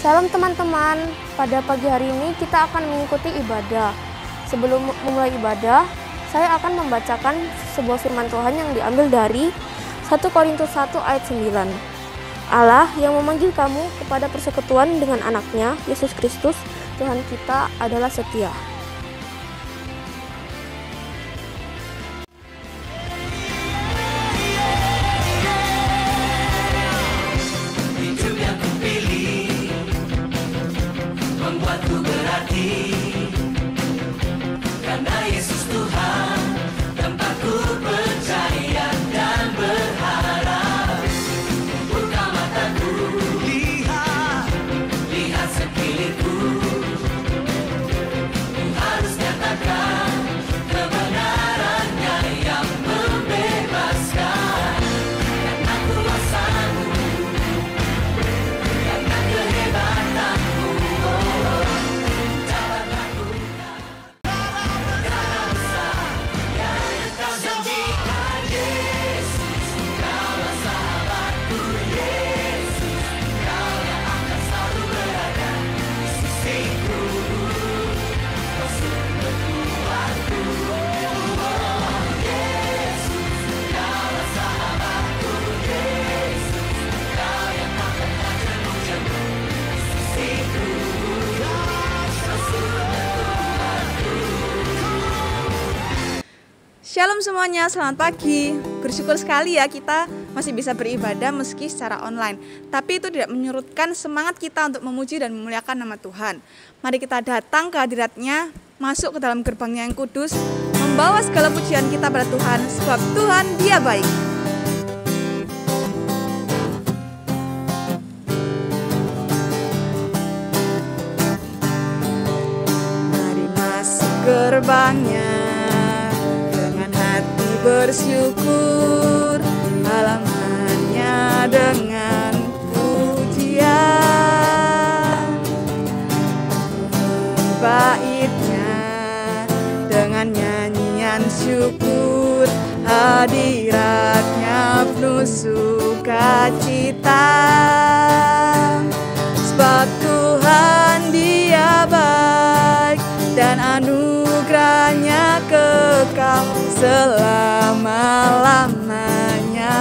Shalom teman-teman, pada pagi hari ini kita akan mengikuti ibadah. Sebelum memulai ibadah, saya akan membacakan sebuah firman Tuhan yang diambil dari 1 Korintus 1 ayat 9. Allah yang memanggil kamu kepada persekutuan dengan anaknya, Yesus Kristus, Tuhan kita adalah setia. Membuatku berarti, karena Yesus Tuhan, tempatku percaya dan berharap. Buka mataku, lihat sekelilingku. Ku harus nyatakan kebenarannya yang membebaskan. Karena kuasamu, karena kehebatanmu. Shalom semuanya, selamat pagi. Bersyukur sekali ya kita masih bisa beribadah meski secara online. Tapi itu tidak menyurutkan semangat kita untuk memuji dan memuliakan nama Tuhan. Mari kita datang ke hadirat-Nya, masuk ke dalam gerbang-Nya yang kudus, membawa segala pujian kita pada Tuhan, sebab Tuhan Dia baik. Mari masuk gerbang-Nya, bersyukur, halamannya dengan pujian, baitnya dengan nyanyian syukur, hadiratnya penuh sukacita. Sebab Tuhan Dia baik dan anugerahnya kekal selama-lamanya.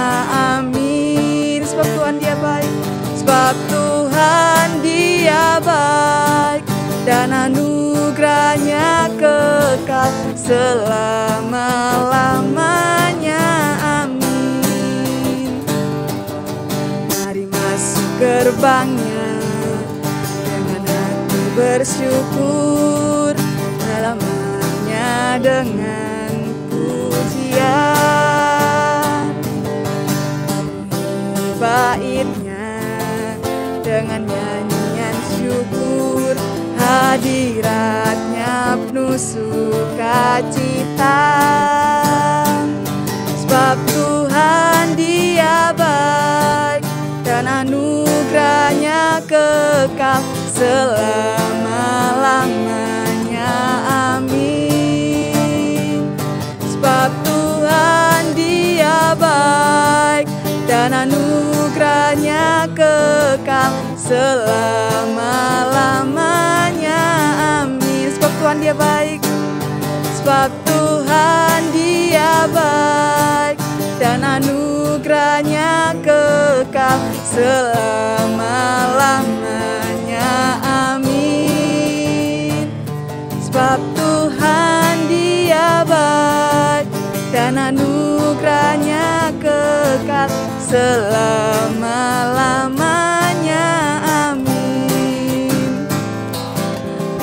Amin. Sebab Tuhan Dia baik, sebab Tuhan Dia baik dan anugerahnya kekal selama-lamanya. Amin. Mari masuk gerbang-Nya dengan hati bersyukur, halamannya dengan pujian, baitnya dengan nyanyian syukur, hadiratnya penuh sukacita. Sebab Tuhan Dia baik dan anugerahnya kekal selama-lamanya. Amin. Sebab Tuhan Dia baik dan anugerahnya kekal selama-lamanya. Amin. Sebab Tuhan Dia baik, sebab Tuhan Dia baik dan anugerahnya kekal selama-lamanya. Amin. Sebab Tuhan Dia baik dan anugerahnya kekal selama-lamanya. Amin.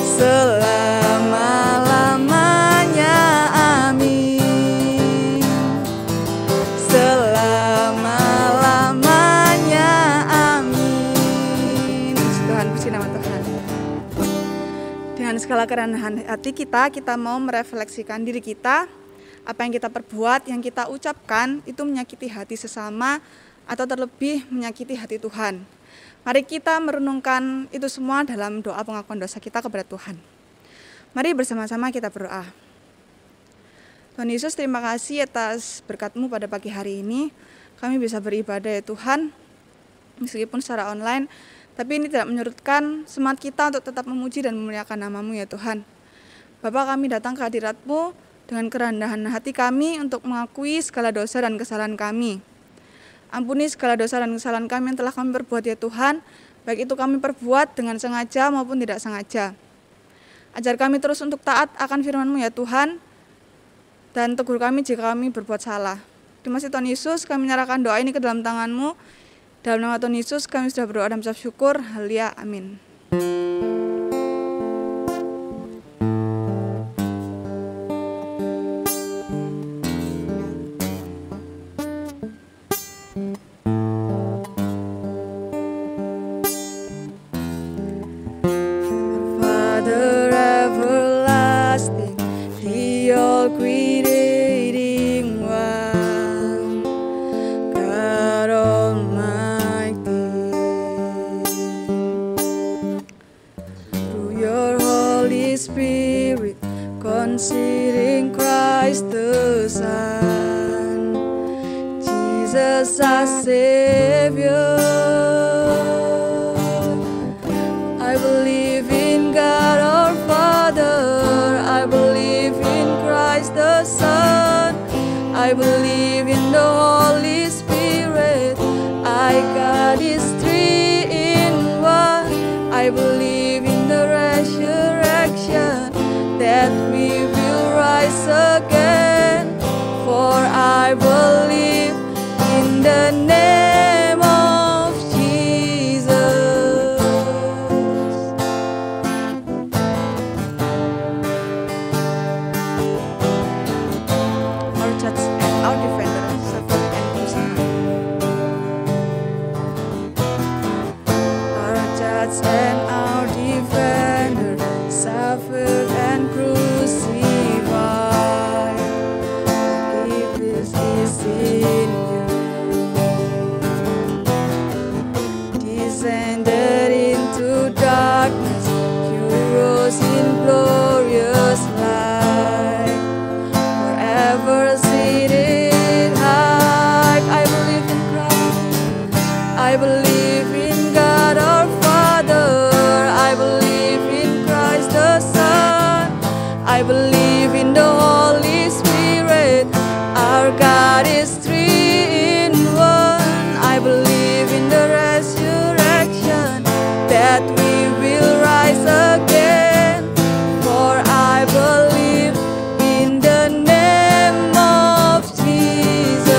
Selama-lamanya. Amin. Selama-lamanya. Amin. Tuhan, puji nama Tuhan. Dengan segala kerendahan hati kita mau merefleksikan diri kita. Apa yang kita perbuat, yang kita ucapkan itu menyakiti hati sesama atau terlebih menyakiti hati Tuhan. Mari kita merenungkan itu semua dalam doa pengakuan dosa kita kepada Tuhan. Mari bersama-sama kita berdoa. Tuhan Yesus, terima kasih atas berkat-Mu pada pagi hari ini. Kami bisa beribadah ya Tuhan, meskipun secara online, Tapi ini tidak menyurutkan semangat kita untuk tetap memuji dan memuliakan nama-Mu ya Tuhan. Bapa, kami datang ke hadirat-Mu dengan kerendahan hati kami untuk mengakui segala dosa dan kesalahan kami. Ampuni segala dosa dan kesalahan kami yang telah kami perbuat ya Tuhan, baik itu kami perbuat dengan sengaja maupun tidak sengaja. Ajar kami terus untuk taat akan firman-Mu ya Tuhan, dan tegur kami jika kami berbuat salah. Terima kasih Tuhan Yesus, kami menyerahkan doa ini ke dalam tangan-Mu. Dalam nama Tuhan Yesus kami sudah berdoa dan mengucap syukur. Haleluya, amin. Father everlasting, the all-creating one, God Almighty, through your Holy Spirit, considering Christ the Son, Jesus our Savior. I believe in God our Father, I believe in Christ the Son, I believe in the Holy Spirit, God is three in one. I believe in the resurrection, that we will rise again, for I believe in the name of Jesus. Our judge and our defender, suffered and crucified. Our judge and our defender, suffered and crucified. Forgiveness is in you. Descended into darkness, you rose in glorious light. Forever seated high, I believe in Christ. I believe in God our Father, I believe in Christ the Son, I believe in the Holy Spirit, our God is three in one. I believe in the resurrection, that we will rise again, for I believe in the name of Jesus.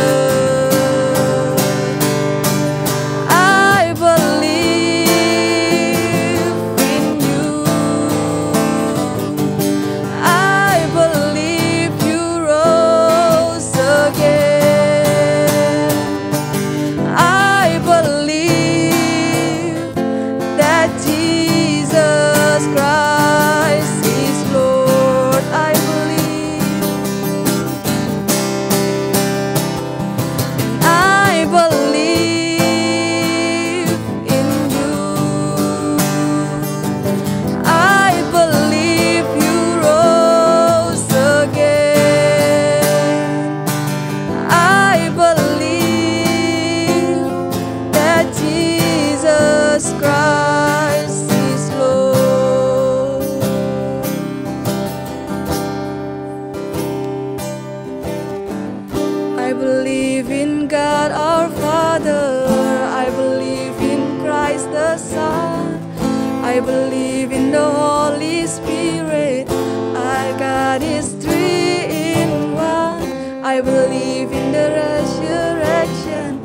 I believe in you. I believe you rose again. I believe that Jesus Christ is Lord. I believe. I believe in you. I believe you rose again. I believe that Jesus Christ is Lord. I believe in God our Father, I believe in Christ the Son, I believe in the Holy Spirit, our God is three in one. I believe in the resurrection,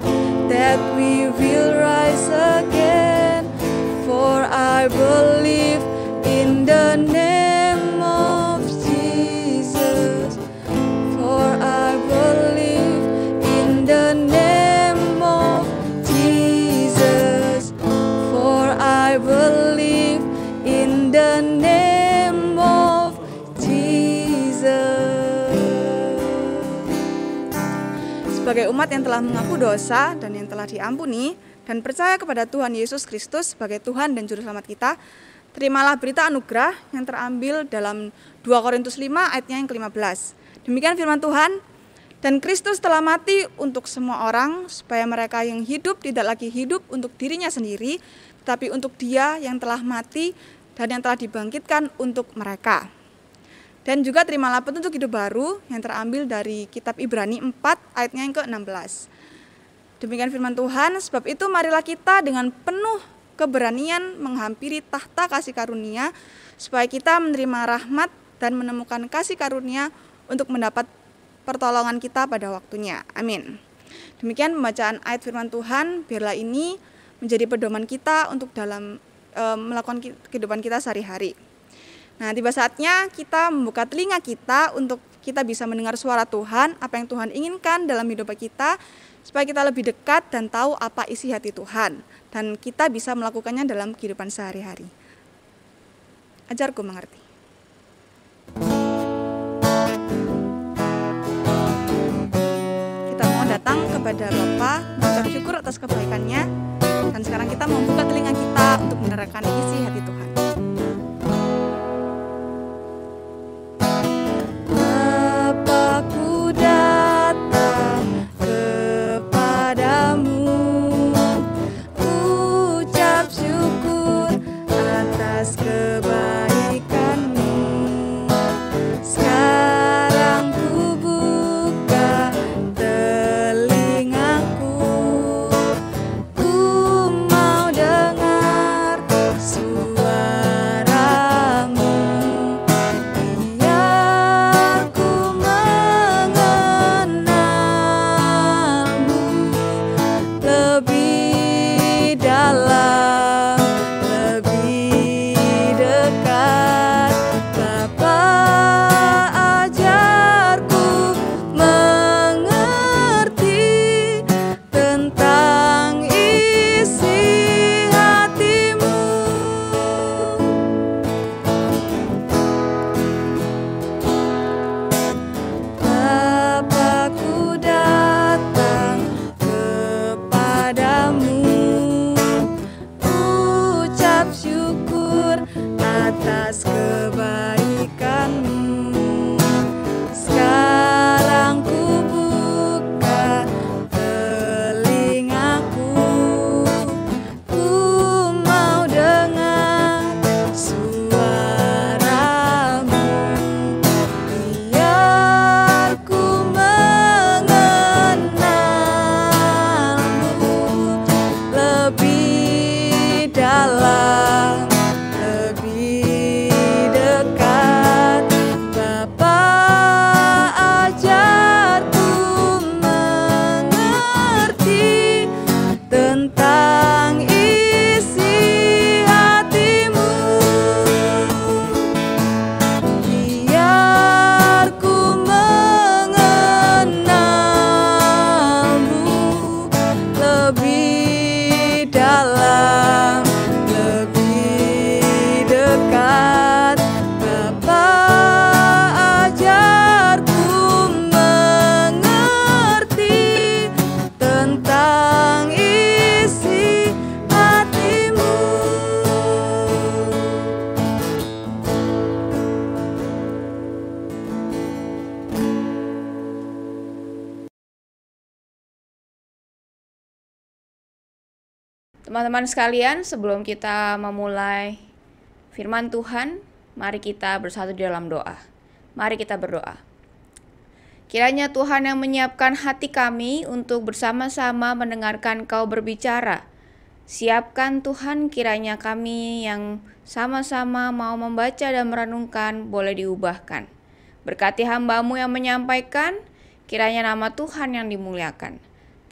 that we will rise again, for I believe in the name of Jesus, for I believe in the name of Jesus, for I believe in the name of Jesus. Sebagai umat yang telah mengaku dosa dan yang telah diampuni dan percaya kepada Tuhan Yesus Kristus sebagai Tuhan dan Juru Selamat kita, terimalah berita anugerah yang terambil dalam 2 Korintus 5 ayatnya yang ke-15. Demikian firman Tuhan, dan Kristus telah mati untuk semua orang, supaya mereka yang hidup tidak lagi hidup untuk dirinya sendiri, tetapi untuk Dia yang telah mati dan yang telah dibangkitkan untuk mereka. Dan juga terimalah petunjuk hidup baru yang terambil dari kitab Ibrani 4 ayatnya yang ke-16. Demikian firman Tuhan, sebab itu marilah kita dengan penuh keberanian menghampiri tahta kasih karunia, supaya kita menerima rahmat dan menemukan kasih karunia untuk mendapat pertolongan kita pada waktunya. Amin. Demikian pembacaan ayat firman Tuhan, biarlah ini menjadi pedoman kita untuk dalam melakukan kehidupan kita sehari-hari. Nah, tiba saatnya kita membuka telinga kita untuk kita bisa mendengar suara Tuhan, apa yang Tuhan inginkan dalam hidup kita, supaya kita lebih dekat dan tahu apa isi hati Tuhan, dan kita bisa melakukannya dalam kehidupan sehari-hari. Ajarku mengerti. Kita mau datang kepada Bapa, mengucap syukur atas kebaikannya, dan sekarang kita membuka telinga kita untuk mendengarkan isi hati Tuhan. Bapa-Ku datang kepadamu, ucap syukur atas kebaikan-Mu. Sekarang ku buka telingaku, ku mau dengar suara-Mu, biar ku mengenal-Mu lebih dalam, lebih dekat. Bapa, ajarku mengerti tentang isi hati-Mu. Bapa-Ku datang kepadamu, ucap syukur atas kebaikan-Mu. Sekarang ku buka telingaku, ku mau dengar suara-Mu, biar ku mengenal-Mu lebih dalam, lebih dekat. Bapa, ajarku mengerti tentang isi hati-Mu, biar ku mengenal-Mu lebih dalam, lebih dekat. Bapa, ajarku mengerti tentang isi hati-Mu. Teman-teman sekalian, sebelum kita memulai firman Tuhan, mari kita bersatu di dalam doa. Mari kita berdoa. Kiranya Tuhan yang menyiapkan hati kami untuk bersama-sama mendengarkan Kau berbicara. Siapkan Tuhan, kiranya kami yang sama-sama mau membaca dan merenungkan boleh diubahkan. Berkati hamba-Mu yang menyampaikan, kiranya nama Tuhan yang dimuliakan.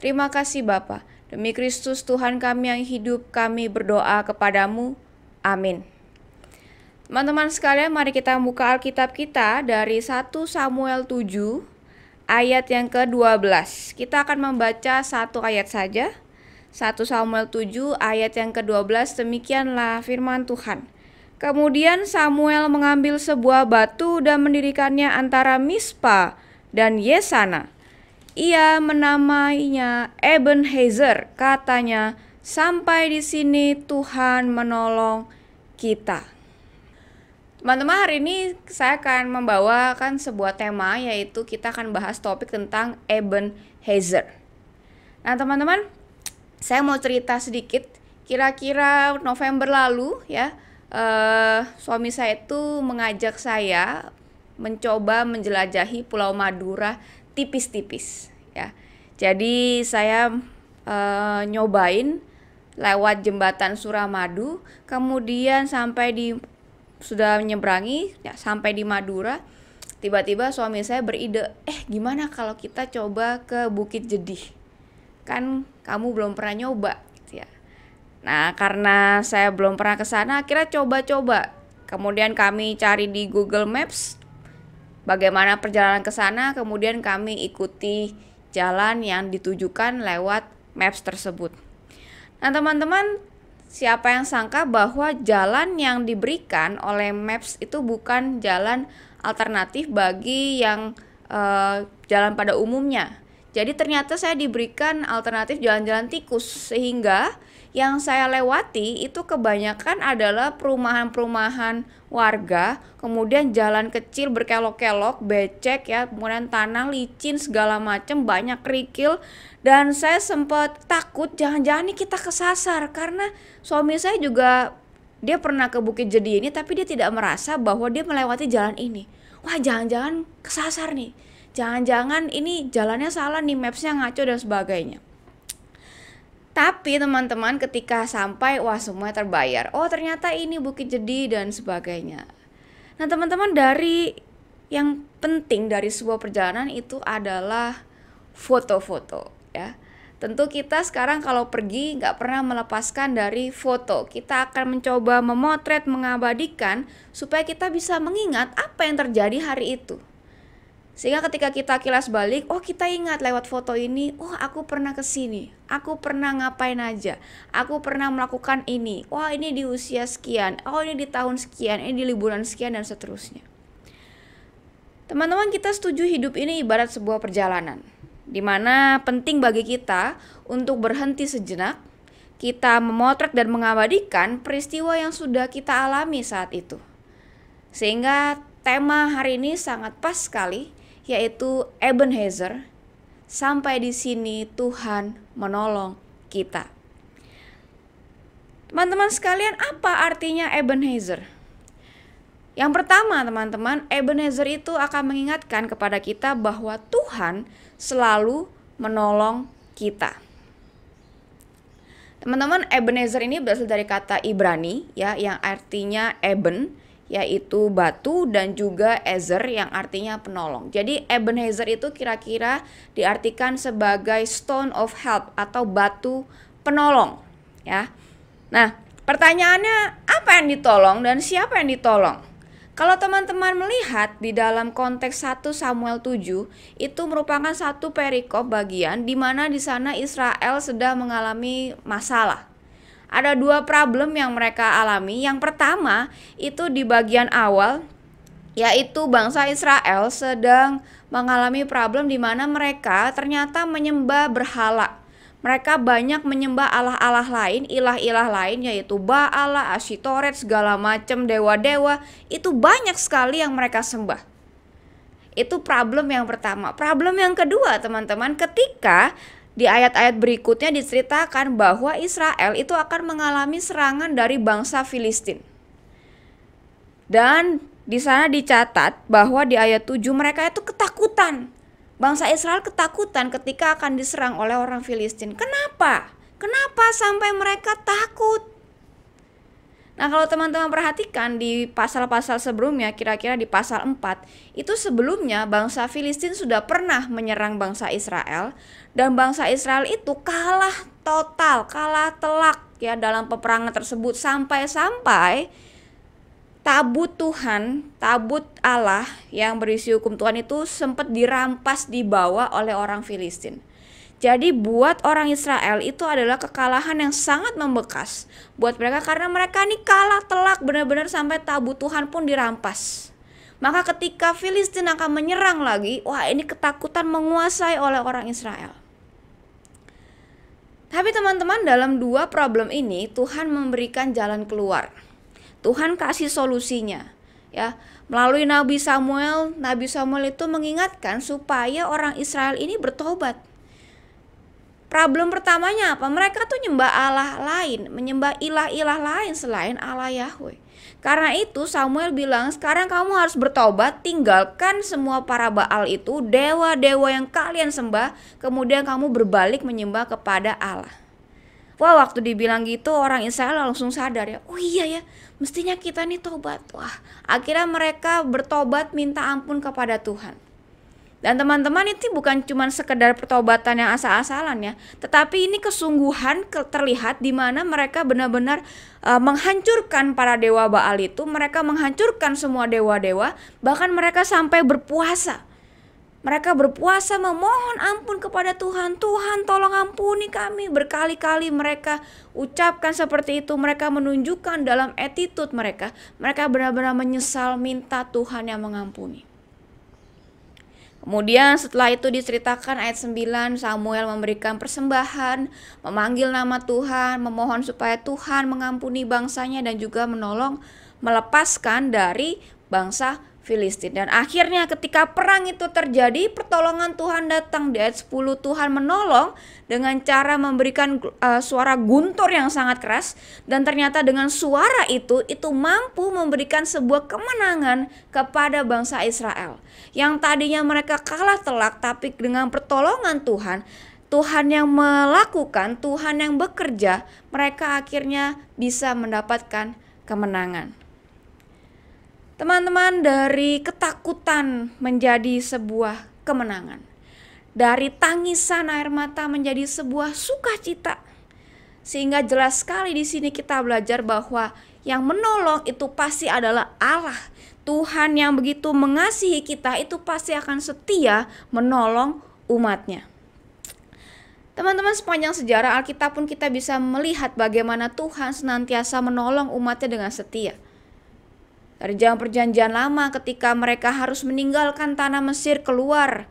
Terima kasih Bapa. Demi Kristus Tuhan kami yang hidup, kami berdoa kepadamu. Amin. Teman-teman sekalian, mari kita buka Alkitab kita dari 1 Samuel 7 ayat yang ke-12. Kita akan membaca satu ayat saja. 1 Samuel 7 ayat yang ke-12, demikianlah firman Tuhan. Kemudian Samuel mengambil sebuah batu dan mendirikannya antara Mispa dan Yesana. Ia menamainya Ebenezer, katanya, sampai di sini Tuhan menolong kita. Teman-teman, hari ini saya akan membawakan sebuah tema, yaitu kita akan bahas topik tentang Ebenezer. Nah teman-teman, saya mau cerita sedikit kira-kira November lalu ya, suami saya itu mengajak saya mencoba menjelajahi Pulau Madura tipis-tipis ya. Jadi saya nyobain lewat jembatan Suramadu, kemudian sudah menyeberangi ya, sampai di Madura. Tiba-tiba suami saya beride, gimana kalau kita coba ke Bukit Jedih? Kan kamu belum pernah nyoba ya. Nah, karena saya belum pernah ke sana, akhirnya coba-coba. Kemudian kami cari di Google Maps bagaimana perjalanan ke sana, kemudian kami ikuti jalan yang ditujukan lewat maps tersebut. Nah, teman-teman, siapa yang sangka bahwa jalan yang diberikan oleh maps itu bukan jalan alternatif bagi yang jalan pada umumnya. Jadi ternyata saya diberikan alternatif jalan-jalan tikus, sehingga yang saya lewati itu kebanyakan adalah perumahan-perumahan warga, kemudian jalan kecil berkelok-kelok, becek ya, kemudian tanah licin segala macam, banyak kerikil, dan saya sempat takut jangan-jangan nih kita kesasar, karena suami saya juga dia pernah ke Bukit Jedih ini, tapi dia tidak merasa bahwa dia melewati jalan ini. Wah, jangan-jangan kesasar nih, jangan-jangan ini jalannya salah nih, mapsnya ngaco dan sebagainya. Tapi teman-teman, ketika sampai, wah, semua terbayar. Oh, ternyata ini Bukit Jedih dan sebagainya. Nah, teman-teman, dari yang penting dari sebuah perjalanan itu adalah foto-foto ya. Tentu kita sekarang kalau pergi nggak pernah melepaskan dari foto. Kita akan mencoba memotret, mengabadikan supaya kita bisa mengingat apa yang terjadi hari itu. Sehingga ketika kita kilas balik, oh kita ingat lewat foto ini, oh aku pernah ke sini, aku pernah ngapain aja, aku pernah melakukan ini, wah ini di usia sekian, oh ini di tahun sekian, ini di liburan sekian, dan seterusnya. Teman-teman, kita setuju hidup ini ibarat sebuah perjalanan, di mana penting bagi kita untuk berhenti sejenak, kita memotret dan mengabadikan peristiwa yang sudah kita alami saat itu. Sehingga tema hari ini sangat pas sekali, yaitu Ebenezer, sampai di sini Tuhan menolong kita. Teman-teman sekalian, apa artinya Ebenezer? Yang pertama, teman-teman, Ebenezer itu akan mengingatkan kepada kita bahwa Tuhan selalu menolong kita. Teman-teman, Ebenezer ini berasal dari kata Ibrani ya, yang artinya Eben, yaitu batu, dan juga Ezer yang artinya penolong. Jadi Ebenezer itu kira-kira diartikan sebagai stone of help atau batu penolong ya. Nah, pertanyaannya, apa yang ditolong dan siapa yang ditolong? Kalau teman-teman melihat di dalam konteks 1 Samuel 7, itu merupakan satu perikop bagian di mana di sana Israel sedang mengalami masalah. Ada dua problem yang mereka alami. Yang pertama itu di bagian awal, yaitu bangsa Israel sedang mengalami problem di mana mereka ternyata menyembah berhala. Mereka banyak menyembah allah-allah lain, ilah-ilah lain, yaitu Baal, Asyitoret, segala macam dewa-dewa. Itu banyak sekali yang mereka sembah. Itu problem yang pertama. Problem yang kedua, teman-teman, ketika di ayat-ayat berikutnya diceritakan bahwa Israel itu akan mengalami serangan dari bangsa Filistin. Dan di sana dicatat bahwa di ayat 7 mereka itu ketakutan. Bangsa Israel ketakutan ketika akan diserang oleh orang Filistin. Kenapa? Kenapa sampai mereka takut? Nah, kalau teman-teman perhatikan di pasal-pasal sebelumnya, kira-kira di pasal 4, itu sebelumnya bangsa Filistin sudah pernah menyerang bangsa Israel, dan bangsa Israel itu kalah total, kalah telak ya dalam peperangan tersebut, sampai-sampai tabut Tuhan, tabut Allah yang berisi hukum Tuhan itu sempat dirampas, dibawa oleh orang Filistin. Jadi buat orang Israel itu adalah kekalahan yang sangat membekas buat mereka, karena mereka ini kalah telak benar-benar sampai tabut Tuhan pun dirampas. Maka ketika Filistin akan menyerang lagi, wah ini ketakutan menguasai oleh orang Israel. Tapi teman-teman, dalam dua problem ini Tuhan memberikan jalan keluar. Tuhan kasih solusinya ya. Melalui Nabi Samuel itu mengingatkan supaya orang Israel ini bertobat. Problem pertamanya apa? Mereka tuh nyembah Allah lain, menyembah ilah-ilah lain selain Allah Yahweh. Karena itu Samuel bilang, sekarang kamu harus bertobat, tinggalkan semua para Baal itu, dewa-dewa yang kalian sembah, kemudian kamu berbalik menyembah kepada Allah. Wah, waktu dibilang gitu orang Israel langsung sadar ya, oh iya ya, mestinya kita nih tobat. Wah, akhirnya mereka bertobat minta ampun kepada Tuhan. Dan teman-teman, itu bukan cuma sekedar pertobatan yang asal-asalan ya, tetapi ini kesungguhan terlihat di mana mereka benar-benar menghancurkan para dewa Baal itu, mereka menghancurkan semua dewa-dewa, bahkan mereka sampai berpuasa. Mereka berpuasa memohon ampun kepada Tuhan. Tuhan tolong ampuni kami. Berkali-kali mereka ucapkan seperti itu. Mereka menunjukkan dalam attitude mereka. Mereka benar-benar menyesal, minta Tuhan yang mengampuni. Kemudian setelah itu diceritakan ayat 9, Samuel memberikan persembahan, memanggil nama Tuhan, memohon supaya Tuhan mengampuni bangsanya dan juga melepaskan dari bangsa Filistin. Dan akhirnya ketika perang itu terjadi, pertolongan Tuhan datang. Di ayat 10 Tuhan menolong dengan cara memberikan suara guntur yang sangat keras. Dan ternyata dengan suara itu mampu memberikan sebuah kemenangan kepada bangsa Israel. Yang tadinya mereka kalah telak, tapi dengan pertolongan Tuhan, Tuhan yang melakukan, Tuhan yang bekerja, mereka akhirnya bisa mendapatkan kemenangan. Teman-teman, dari ketakutan menjadi sebuah kemenangan. Dari tangisan air mata menjadi sebuah sukacita. Sehingga jelas sekali di sini kita belajar bahwa yang menolong itu pasti adalah Allah. Tuhan yang begitu mengasihi kita itu pasti akan setia menolong umatnya. Teman-teman, sepanjang sejarah Alkitab pun kita bisa melihat bagaimana Tuhan senantiasa menolong umatnya dengan setia. Dari zaman perjanjian lama ketika mereka harus meninggalkan tanah Mesir keluar,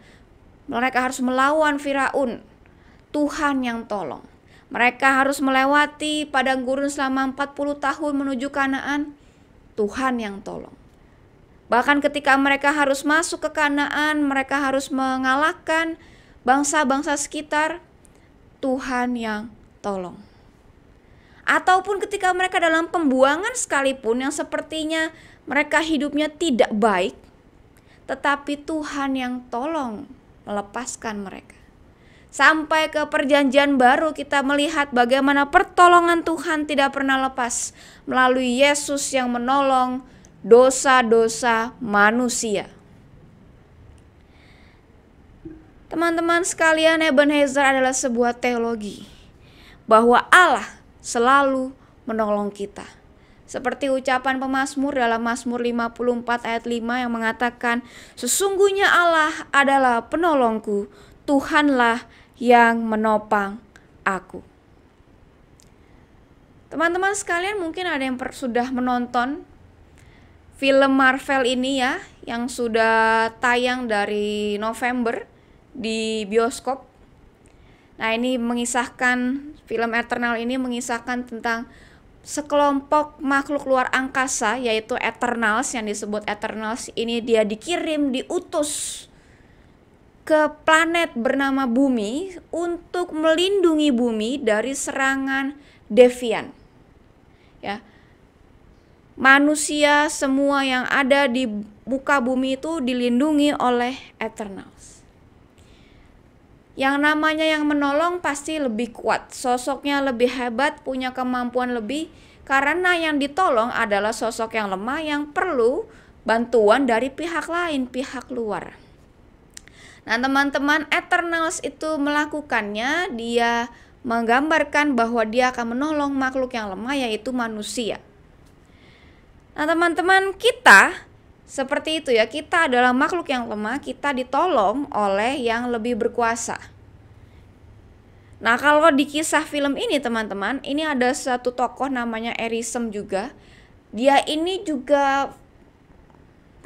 mereka harus melawan Firaun, Tuhan yang tolong. Mereka harus melewati padang gurun selama 40 tahun menuju Kanaan, Tuhan yang tolong. Bahkan ketika mereka harus masuk ke Kanaan, mereka harus mengalahkan bangsa-bangsa sekitar, Tuhan yang tolong. Ataupun ketika mereka dalam pembuangan sekalipun yang sepertinya mereka hidupnya tidak baik, tetapi Tuhan yang tolong melepaskan mereka. Sampai ke perjanjian baru kita melihat bagaimana pertolongan Tuhan tidak pernah lepas melalui Yesus yang menolong dosa-dosa manusia. Teman-teman sekalian, Ebenezer adalah sebuah teologi bahwa Allah selalu menolong kita. Seperti ucapan pemazmur dalam Mazmur 54 ayat 5 yang mengatakan, sesungguhnya Allah adalah penolongku, Tuhanlah yang menopang aku. Teman-teman sekalian, mungkin ada yang sudah menonton film Marvel ini ya, yang sudah tayang dari November di bioskop. Nah, ini mengisahkan, film Eternal ini mengisahkan tentang sekelompok makhluk luar angkasa, yaitu Eternals. Yang disebut Eternals ini dia diutus ke planet bernama Bumi untuk melindungi Bumi dari serangan Devian. Ya, manusia semua yang ada di muka bumi itu dilindungi oleh Eternals. Yang namanya yang menolong pasti lebih kuat, sosoknya lebih hebat, punya kemampuan lebih, karena yang ditolong adalah sosok yang lemah yang perlu bantuan dari pihak lain, pihak luar. Nah, teman-teman, Eternals itu melakukannya, dia menggambarkan bahwa dia akan menolong makhluk yang lemah, yaitu manusia. Nah, teman-teman, kita seperti itu ya, kita adalah makhluk yang lemah, kita ditolong oleh yang lebih berkuasa. Nah, kalau di kisah film ini teman-teman, ini ada satu tokoh namanya Arisem juga. Dia ini juga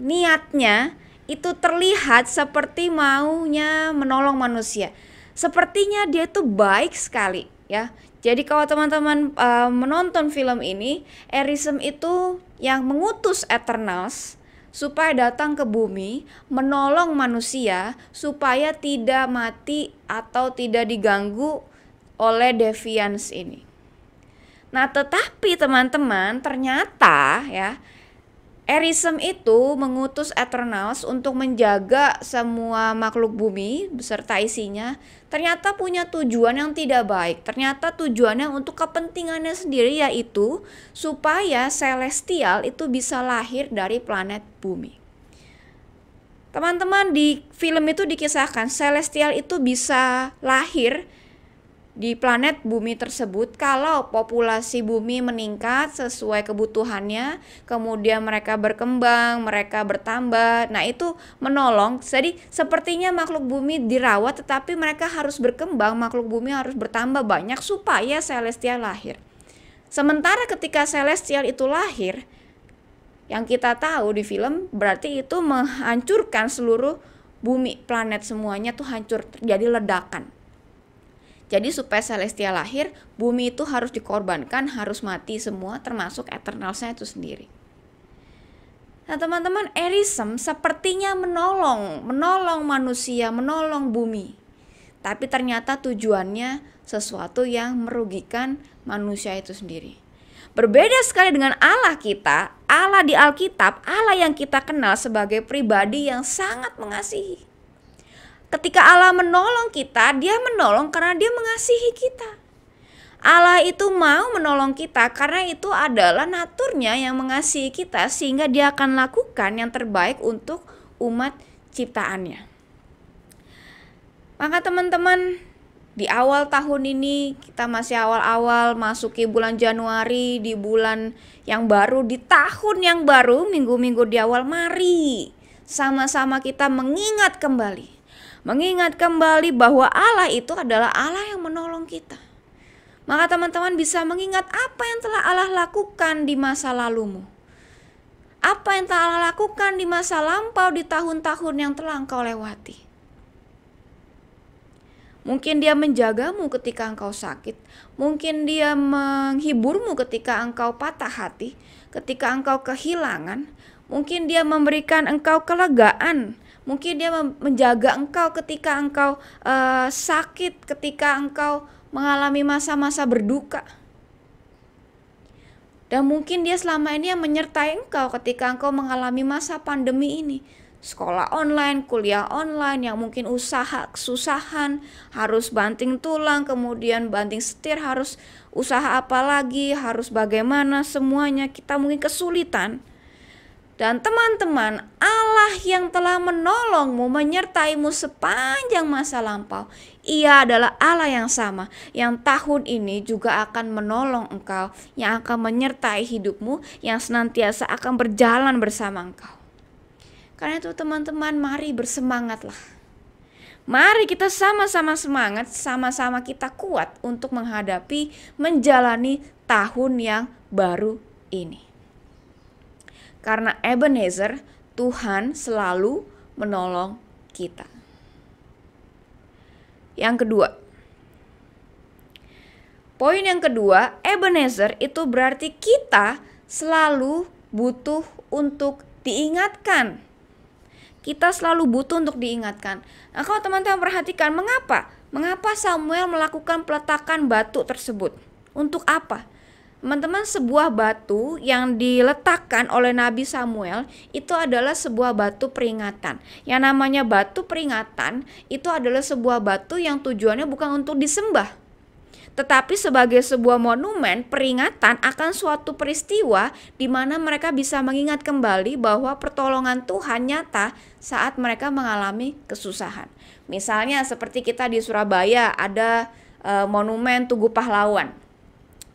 niatnya itu terlihat seperti maunya menolong manusia. Sepertinya dia itu baik sekali ya. Jadi kalau teman-teman menonton film ini, Arisem itu yang mengutus Eternals supaya datang ke bumi, menolong manusia supaya tidak mati atau tidak diganggu oleh deviance ini. Nah, tetapi teman-teman, ternyata ya, Erism itu mengutus Eternals untuk menjaga semua makhluk bumi beserta isinya. Ternyata punya tujuan yang tidak baik. Ternyata tujuannya untuk kepentingannya sendiri, yaitu supaya Celestial itu bisa lahir dari planet bumi. Teman-teman, di film itu dikisahkan Celestial itu bisa lahir di planet bumi tersebut kalau populasi bumi meningkat sesuai kebutuhannya, kemudian mereka berkembang, mereka bertambah. Nah, itu menolong. Jadi sepertinya makhluk bumi dirawat, tetapi mereka harus berkembang, makhluk bumi harus bertambah banyak supaya Celestial lahir. Sementara ketika Celestial itu lahir, yang kita tahu di film berarti itu menghancurkan seluruh bumi, planet semuanya tuh hancur, terjadi ledakan. Jadi supaya Celestial lahir, bumi itu harus dikorbankan, harus mati semua, termasuk Eternalsnya itu sendiri. Nah teman-teman, Erism sepertinya menolong manusia, menolong bumi. Tapi ternyata tujuannya sesuatu yang merugikan manusia itu sendiri. Berbeda sekali dengan Allah kita, Allah di Alkitab, Allah yang kita kenal sebagai pribadi yang sangat mengasihi. Ketika Allah menolong kita, Dia menolong karena Dia mengasihi kita. Allah itu mau menolong kita karena itu adalah naturnya yang mengasihi kita, sehingga Dia akan lakukan yang terbaik untuk umat ciptaannya. Maka teman-teman, di awal tahun ini kita masih awal-awal masuki bulan Januari, di bulan yang baru, di tahun yang baru, minggu-minggu di awal, mari sama-sama kita mengingat kembali bahwa Allah itu adalah Allah yang menolong kita. Maka teman-teman bisa mengingat apa yang telah Allah lakukan di masa lalumu. Apa yang telah Allah lakukan di masa lampau, di tahun-tahun yang telah engkau lewati. Mungkin Dia menjagamu ketika engkau sakit. Mungkin Dia menghiburmu ketika engkau patah hati, ketika engkau kehilangan. Mungkin Dia memberikan engkau kelegaan. Mungkin Dia menjaga engkau ketika engkau sakit, ketika engkau mengalami masa-masa berduka. Dan mungkin Dia selama ini yang menyertai engkau ketika engkau mengalami masa pandemi ini. Sekolah online, kuliah online, yang mungkin usaha kesusahan, harus banting tulang, kemudian banting setir, harus usaha apa lagi, harus bagaimana, semuanya kita mungkin kesulitan. Dan teman-teman, Allah yang telah menolongmu, menyertaimu sepanjang masa lampau, Ia adalah Allah yang sama, yang tahun ini juga akan menolong engkau, yang akan menyertai hidupmu, yang senantiasa akan berjalan bersama engkau. Karena itu teman-teman, mari bersemangatlah. Mari kita sama-sama semangat, sama-sama kita kuat untuk menghadapi, menjalani tahun yang baru ini. Karena Ebenezer, Tuhan selalu menolong kita. Yang kedua, poin yang kedua, Ebenezer itu berarti kita selalu butuh untuk diingatkan. Kita selalu butuh untuk diingatkan. Nah, kalau teman-teman perhatikan, mengapa Samuel melakukan peletakan batu tersebut? Untuk apa? Teman-teman, sebuah batu yang diletakkan oleh Nabi Samuel itu adalah sebuah batu peringatan. Yang namanya batu peringatan itu adalah sebuah batu yang tujuannya bukan untuk disembah, tetapi sebagai sebuah monumen peringatan akan suatu peristiwa di mana mereka bisa mengingat kembali bahwa pertolongan Tuhan nyata saat mereka mengalami kesusahan. Misalnya seperti kita di Surabaya ada monumen Tugu Pahlawan.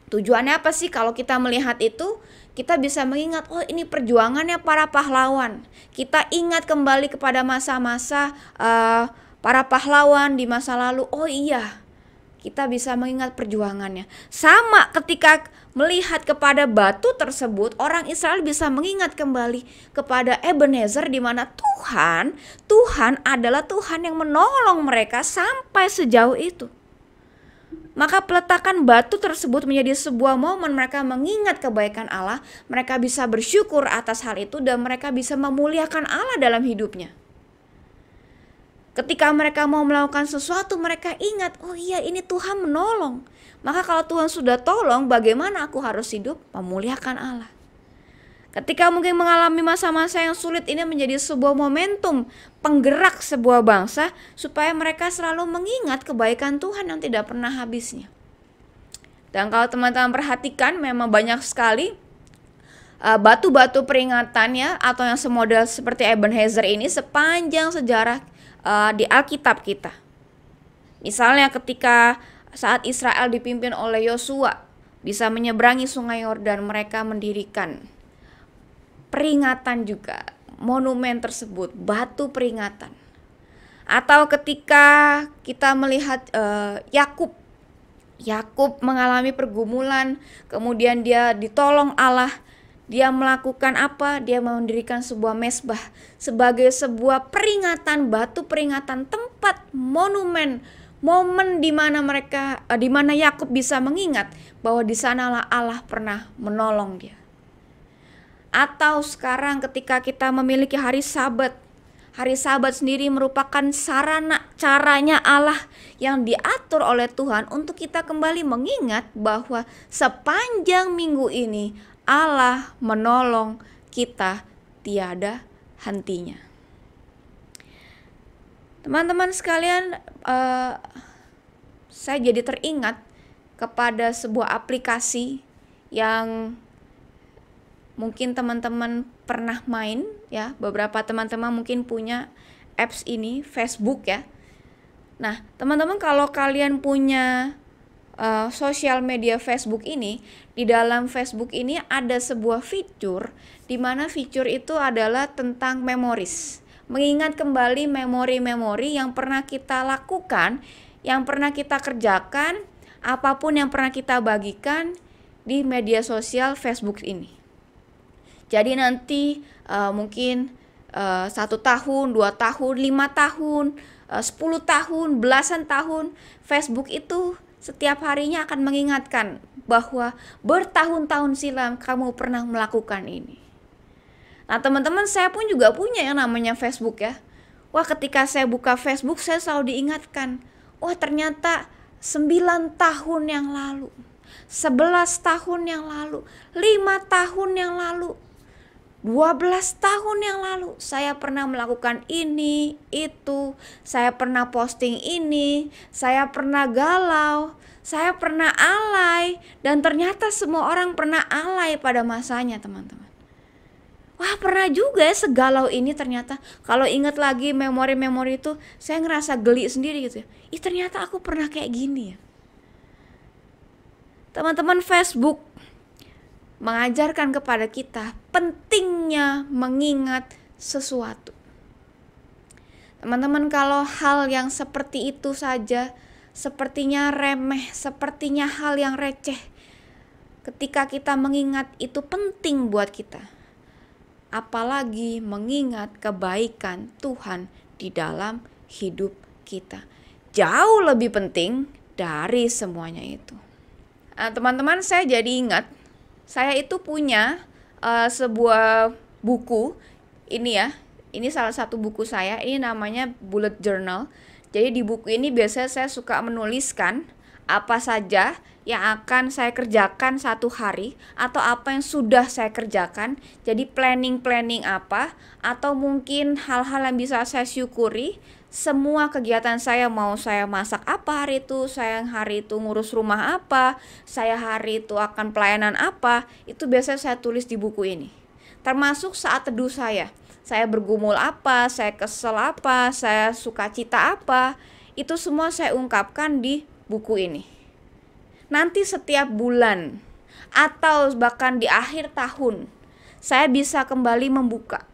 Tujuannya apa sih? Kalau kita melihat itu, kita bisa mengingat, oh ini perjuangannya para pahlawan. Kita ingat kembali kepada masa-masa para pahlawan di masa lalu. Oh iya, kita bisa mengingat perjuangannya. Sama ketika melihat kepada batu tersebut, orang Israel bisa mengingat kembali kepada Ebenezer, di mana Tuhan adalah Tuhan yang menolong mereka sampai sejauh itu. Maka peletakan batu tersebut menjadi sebuah momen mereka mengingat kebaikan Allah, mereka bisa bersyukur atas hal itu, dan mereka bisa memuliakan Allah dalam hidupnya. Ketika mereka mau melakukan sesuatu, mereka ingat, oh iya ini Tuhan menolong. Maka kalau Tuhan sudah tolong, bagaimana aku harus hidup? Memuliakan Allah. Ketika mungkin mengalami masa-masa yang sulit, ini menjadi sebuah momentum penggerak sebuah bangsa supaya mereka selalu mengingat kebaikan Tuhan yang tidak pernah habisnya. Dan kalau teman-teman perhatikan, memang banyak sekali batu-batu peringatannya atau yang semodel seperti Ebenezer ini sepanjang sejarah di Alkitab kita. Misalnya ketika saat Israel dipimpin oleh Yosua bisa menyeberangi sungai Yordan, mereka mendirikan peringatan juga, monumen tersebut, batu peringatan. Atau ketika kita melihat Yakub mengalami pergumulan, kemudian dia ditolong Allah. Dia melakukan apa? Dia mendirikan sebuah mezbah sebagai sebuah peringatan, batu peringatan, tempat monumen, momen di mana Yakub bisa mengingat bahwa di sanalah Allah pernah menolong dia. Atau sekarang ketika kita memiliki hari Sabat, hari Sabat sendiri merupakan sarana caranya Allah yang diatur oleh Tuhan untuk kita kembali mengingat bahwa sepanjang minggu ini Allah menolong kita tiada hentinya. Teman-teman sekalian, saya jadi teringat kepada sebuah aplikasi yang mungkin teman-teman pernah main ya. Beberapa teman-teman mungkin punya apps ini, Facebook ya. Nah, teman-teman kalau kalian punya sosial media Facebook ini, di dalam Facebook ini ada sebuah fitur di mana fitur itu adalah tentang memoris. Mengingat kembali memori-memori yang pernah kita lakukan, yang pernah kita kerjakan, apapun yang pernah kita bagikan di media sosial Facebook ini. Jadi nanti mungkin 1 tahun, 2 tahun, 5 tahun, 10 tahun, belasan tahun, Facebook itu setiap harinya akan mengingatkan bahwa bertahun-tahun silam kamu pernah melakukan ini. Nah teman-teman, saya pun juga punya yang namanya Facebook ya. Wah, ketika saya buka Facebook saya selalu diingatkan, wah ternyata 9 tahun yang lalu, 11 tahun yang lalu, 5 tahun yang lalu, 12 tahun yang lalu saya pernah melakukan ini, itu, saya pernah posting ini, saya pernah galau, saya pernah alay, dan ternyata semua orang pernah alay pada masanya teman-teman. Wah pernah juga ya segalau ini ternyata. Kalau ingat lagi memori-memori itu, saya ngerasa geli sendiri gitu ya. Ih ternyata aku pernah kayak gini ya. Teman-teman, Facebook mengajarkan kepada kita pentingnya mengingat sesuatu. Teman-teman, kalau hal yang seperti itu saja sepertinya remeh, sepertinya hal yang receh, ketika kita mengingat itu penting buat kita, apalagi mengingat kebaikan Tuhan di dalam hidup kita, jauh lebih penting dari semuanya itu. Teman-teman, saya jadi ingat, saya itu punya sebuah buku ini ya. Ini salah satu buku saya, ini namanya bullet journal. Jadi di buku ini biasanya saya suka menuliskan apa saja yang akan saya kerjakan satu hari atau apa yang sudah saya kerjakan. Jadi planning apa, atau mungkin hal-hal yang bisa saya syukuri. Semua kegiatan saya, mau saya masak apa hari itu, saya hari itu ngurus rumah apa, saya hari itu akan pelayanan apa, itu biasanya saya tulis di buku ini. Termasuk saat teduh saya bergumul apa, saya kesel apa, saya sukacita apa, itu semua saya ungkapkan di buku ini. Nanti setiap bulan atau bahkan di akhir tahun, saya bisa kembali membuka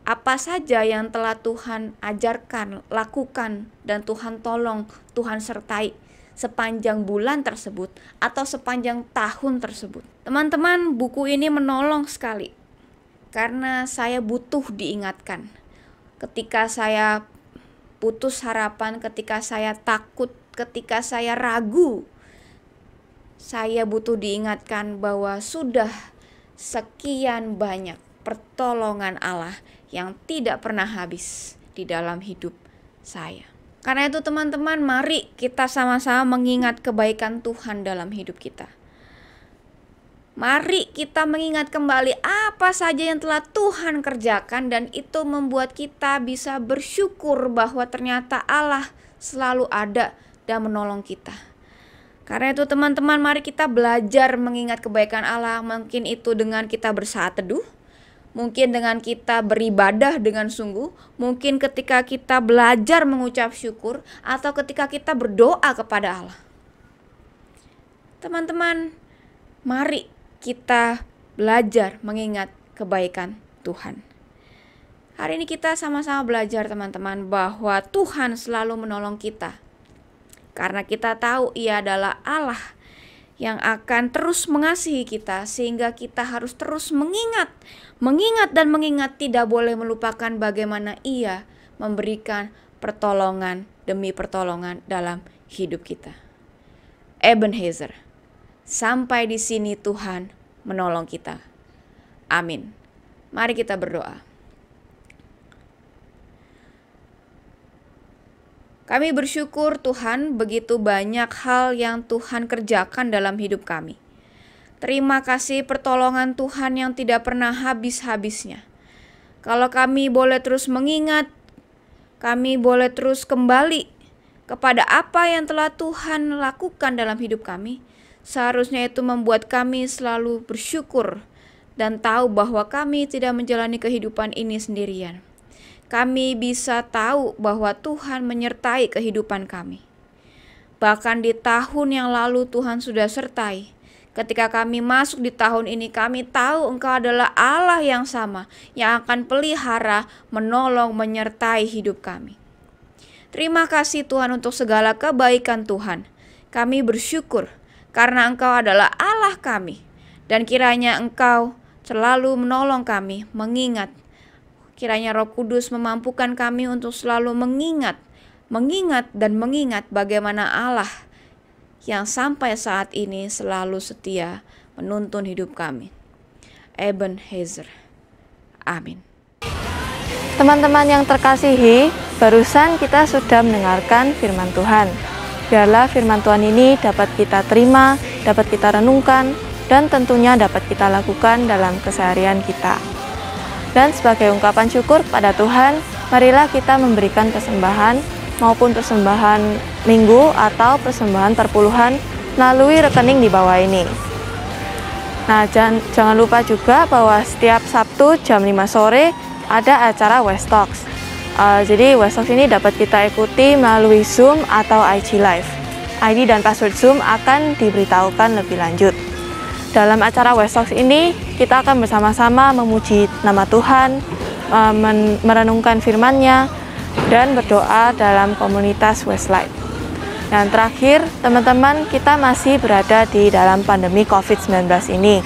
apa saja yang telah Tuhan ajarkan, lakukan, dan Tuhan tolong, Tuhan sertai sepanjang bulan tersebut atau sepanjang tahun tersebut. Teman-teman, buku ini menolong sekali karena saya butuh diingatkan. Ketika saya putus harapan, ketika saya takut, ketika saya ragu, saya butuh diingatkan bahwa sudah sekian banyak pertolongan Allah yang tidak pernah habis di dalam hidup saya. Karena itu teman-teman, mari kita sama-sama mengingat kebaikan Tuhan dalam hidup kita. Mari kita mengingat kembali apa saja yang telah Tuhan kerjakan, dan itu membuat kita bisa bersyukur bahwa ternyata Allah selalu ada dan menolong kita. Karena itu teman-teman, mari kita belajar mengingat kebaikan Allah. Mungkin itu dengan kita bersaat teduh, mungkin dengan kita beribadah dengan sungguh, mungkin ketika kita belajar mengucap syukur, atau ketika kita berdoa kepada Allah. Teman-teman, mari kita belajar mengingat kebaikan Tuhan. Hari ini kita sama-sama belajar teman-teman bahwa Tuhan selalu menolong kita. Karena kita tahu Ia adalah Allah yang akan terus mengasihi kita, sehingga kita harus terus mengingat dan mengingat, tidak boleh melupakan bagaimana Ia memberikan pertolongan demi pertolongan dalam hidup kita. Ebenezer, sampai di sini Tuhan menolong kita. Amin. Mari kita berdoa. Kami bersyukur Tuhan, begitu banyak hal yang Tuhan kerjakan dalam hidup kami. Terima kasih pertolongan Tuhan yang tidak pernah habis-habisnya. Kalau kami boleh terus mengingat, kami boleh terus kembali kepada apa yang telah Tuhan lakukan dalam hidup kami, seharusnya itu membuat kami selalu bersyukur dan tahu bahwa kami tidak menjalani kehidupan ini sendirian. Kami bisa tahu bahwa Tuhan menyertai kehidupan kami. Bahkan di tahun yang lalu Tuhan sudah sertai. Ketika kami masuk di tahun ini, kami tahu Engkau adalah Allah yang sama, yang akan pelihara, menolong, menyertai hidup kami. Terima kasih Tuhan untuk segala kebaikan Tuhan. Kami bersyukur karena Engkau adalah Allah kami. Dan kiranya Engkau selalu menolong kami, mengingat. Kiranya Roh Kudus memampukan kami untuk selalu mengingat dan mengingat bagaimana Allah yang sampai saat ini selalu setia menuntun hidup kami. Ebenezer. Amin. Teman-teman yang terkasihi, barusan kita sudah mendengarkan firman Tuhan. Biarlah firman Tuhan ini dapat kita terima, dapat kita renungkan, dan tentunya dapat kita lakukan dalam keseharian kita. Dan sebagai ungkapan syukur pada Tuhan, marilah kita memberikan persembahan maupun persembahan minggu atau persembahan perpuluhan melalui rekening di bawah ini. Nah, jangan lupa juga bahwa setiap Sabtu jam 5 sore ada acara West Talks. Jadi West Talks ini dapat kita ikuti melalui Zoom atau IG Live. ID dan password Zoom akan diberitahukan lebih lanjut. Dalam acara West Talks ini, kita akan bersama-sama memuji nama Tuhan, merenungkan firman-Nya, dan berdoa dalam komunitas Westlight. Dan terakhir, teman-teman, kita masih berada di dalam pandemi COVID-19 ini.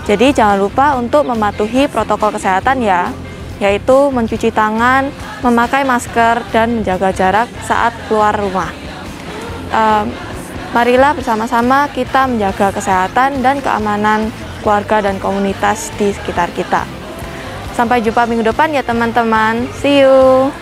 Jadi jangan lupa untuk mematuhi protokol kesehatan ya, yaitu mencuci tangan, memakai masker, dan menjaga jarak saat keluar rumah. Marilah bersama-sama kita menjaga kesehatan dan keamanan keluarga dan komunitas di sekitar kita. Sampai jumpa minggu depan ya teman-teman. See you!